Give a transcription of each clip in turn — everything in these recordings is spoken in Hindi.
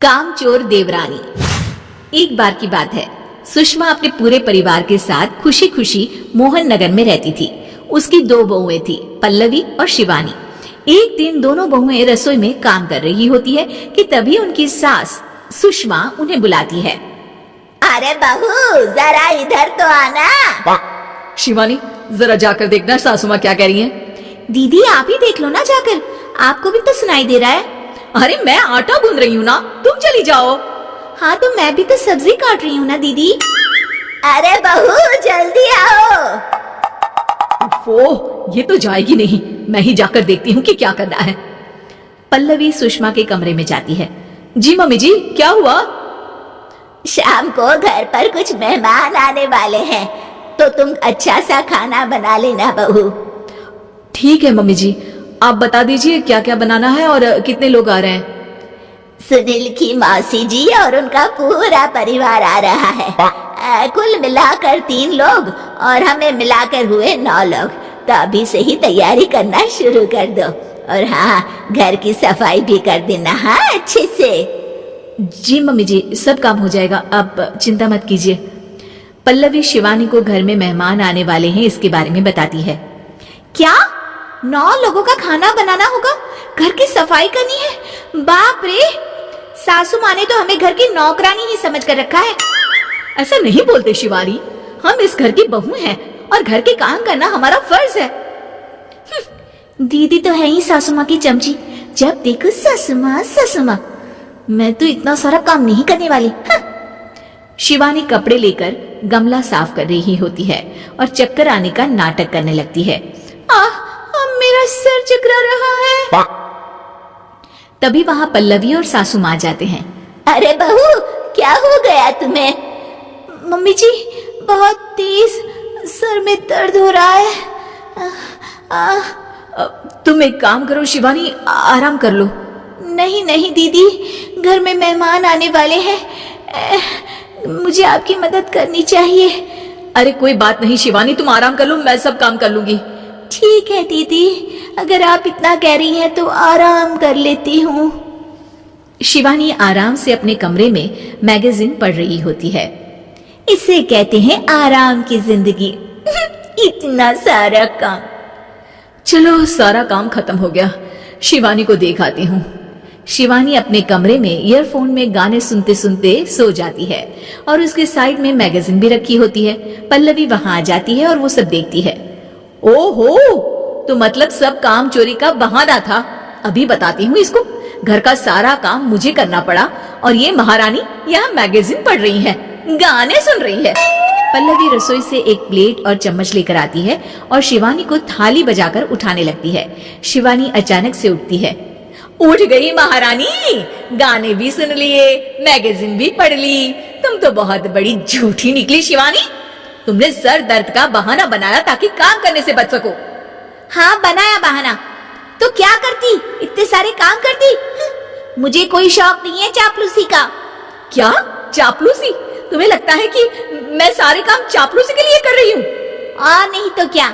कामचोर देवरानी। एक बार की बात है, सुषमा अपने पूरे परिवार के साथ खुशी खुशी मोहन नगर में रहती थी। उसकी दो बहुएं थी, पल्लवी और शिवानी। एक दिन दोनों बहुएं रसोई में काम कर रही होती है कि तभी उनकी सास सुषमा उन्हें बुलाती है। अरे बहू, जरा इधर तो आना। शिवानी, जरा जाकर देखना सासू माँ क्या कह रही हैं। दीदी आप ही देख लो ना जाकर, आपको भी तो सुनाई दे रहा है। अरे मैं आटा गूंद रही हूँ ना, तुम चली जाओ। हाँ तो मैं भी तो सब्जी काट रही हूँ ना दीदी। अरे बहू जल्दी आओ। ओह, ये तो जाएगी नहीं, मैं ही जाकर देखती हूँ कि क्या करना है। पल्लवी सुषमा के कमरे में जाती है। जी मम्मी जी, क्या हुआ? शाम को घर पर कुछ मेहमान आने वाले हैं, तो तुम अच्छा सा खाना बना लेना बहू। ठीक है मम्मी जी, आप बता दीजिए क्या क्या बनाना है और कितने लोग आ रहे हैं। सुनील की मौसी जी और उनका पूरा परिवार आ रहा है। कुल मिलाकर 3 लोग और हमें मिलाकर हुए 9 लोग। तो अभी से ही तैयारी करना शुरू कर दो। और हाँ, घर की सफाई भी कर देना, हाँ अच्छे से। जी मम्मी जी, सब काम हो जाएगा, आप चिंता मत कीजिए। पल्लवी शिवानी को घर में मेहमान आने वाले हैं इसके बारे में बताती है। क्या 9 लोगों का खाना बनाना होगा, घर की सफाई करनी है? बाप रे, सासू माँ ने तो हमें घर की नौकरानी ही समझ कर रखा है। ऐसा नहीं बोलते शिवानी, हम इस घर की बहू हैं और घर के काम करना हमारा फर्ज है। दीदी तो है ही सासू माँ की चमची, जब देखो सासू माँ सासू माँ। मैं तो इतना सारा काम नहीं करने वाली। शिवानी कपड़े लेकर गमला साफ कर रही होती है और चक्कर आने का नाटक करने लगती है। मेरा सर चकरा रहा है। तभी वहां पल्लवी और सासू माँ जाते हैं। अरे बहू, क्या हो गया तुम्हें? मम्मी जी, बहुत तेज सर में दर्द हो रहा है। तुम एक काम करो शिवानी, आराम कर लो। नहीं नहीं दीदी, घर में मेहमान आने वाले हैं, मुझे आपकी मदद करनी चाहिए। अरे कोई बात नहीं शिवानी, तुम आराम कर लो, मैं सब काम कर लूंगी। ठीक है दीदी, अगर आप इतना कह रही हैं तो आराम कर लेती हूँ। शिवानी आराम से अपने कमरे में मैगजीन पढ़ रही होती है। इसे कहते हैं आराम की जिंदगी। इतना सारा काम। चलो सारा काम खत्म हो गया, शिवानी को देख आती हूँ। शिवानी अपने कमरे में ईयरफोन में गाने सुनते सुनते सो जाती है और उसके साइड में मैगजीन भी रखी होती है। पल्लवी वहां आ जाती है और वो सब देखती है। ओहो, तो मतलब सब काम चोरी का बहाना था। अभी बताती हूँ इसको। घर का सारा काम मुझे करना पड़ा और ये महारानी यहाँ मैगजीन पढ़ रही है, गाने सुन रही है। पल्लवी रसोई से एक प्लेट और चम्मच लेकर आती है और शिवानी को थाली बजाकर उठाने लगती है। शिवानी अचानक से उठती है। उठ गई महारानी, गाने भी सुन लिए, मैगजीन भी पढ़ ली। तुम तो बहुत बड़ी झूठी निकली शिवानी। तुमने सर दर्द का बहाना बनाया ताकि काम करने से बच सको। हाँ बनाया बहाना, तो क्या करती, इतने सारे काम करती। मुझे कोई शौक नहीं है चापलूसी का। क्या चापलूसी? तुम्हें लगता है कि मैं सारे काम चापलूसी के लिए कर रही हूँ? और नहीं तो क्या।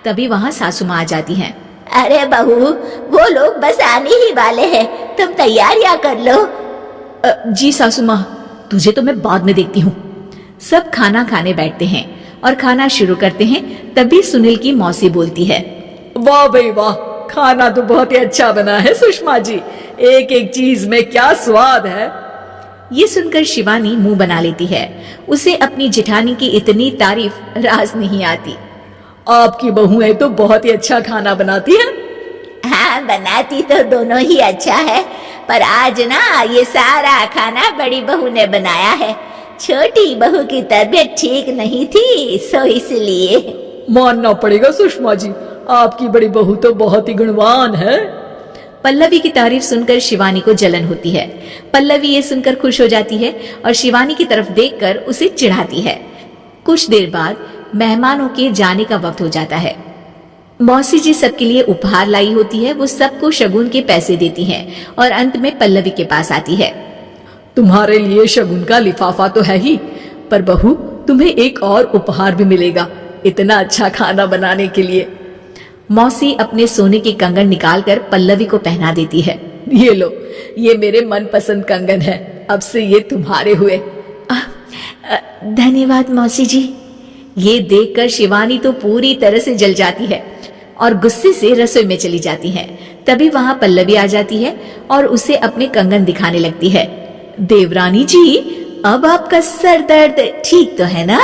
तभी वहाँ सासू माँ आ जाती हैं। अरे बहू, वो लोग बस आने ही वाले हैं, तुम तैयारियां कर लो। जी सासू माँ, तुझे तो मैं बाद में देखती हूँ। सब खाना खाने बैठते हैं और खाना शुरू करते हैं। तभी सुनील की मौसी बोलती है। वाह भाई वाह, खाना तो बहुत ही अच्छा बना है सुषमा जी, एक एक चीज में क्या स्वाद है। ये सुनकर शिवानी मुंह बना लेती है। उसे अपनी जेठानी की इतनी तारीफ रास नहीं आती। आपकी बहुएं तो बहुत ही अच्छा खाना बनाती हैं। हाँ, बनाती तो दोनों ही अच्छा है, पर आज ना ये सारा खाना बड़ी बहू ने बनाया है। छोटी बहू की तबीयत ठीक नहीं थी, सो इसलिए। मानना पड़ेगा सुषमा जी, आपकी बड़ी बहू तो बहुत ही गुणवान है। पल्लवी की तारीफ सुनकर शिवानी को जलन होती है। पल्लवी ये सुनकर खुश हो जाती है और शिवानी की तरफ देखकर उसे चिढ़ाती है। कुछ देर बाद मेहमानों के जाने का वक्त हो जाता है। मौसी जी सबके लिए उपहार लाई होती है। वो सबको शगुन के पैसे देती हैं और अंत में पल्लवी के पास आती है। तुम्हारे लिए शगुन का लिफाफा तो है ही, पर बहू तुम्हें एक और उपहार भी मिलेगा इतना अच्छा खाना बनाने के लिए। मौसी अपने सोने के कंगन निकालकर पल्लवी को पहना देती है। ये लो, ये मेरे मनपसंद कंगन है, अब से ये तुम्हारे हुए। धन्यवाद मौसी जी। ये देखकर शिवानी तो पूरी तरह से जल जाती है और गुस्से से रसोई में चली जाती है। तभी वहां पल्लवी आ जाती है और उसे अपने कंगन दिखाने लगती है। देवरानी जी, अब आपका सर दर्द ठीक तो है ना?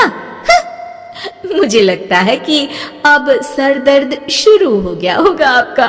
मुझे लगता है कि अब सर दर्द शुरू हो गया होगा आपका।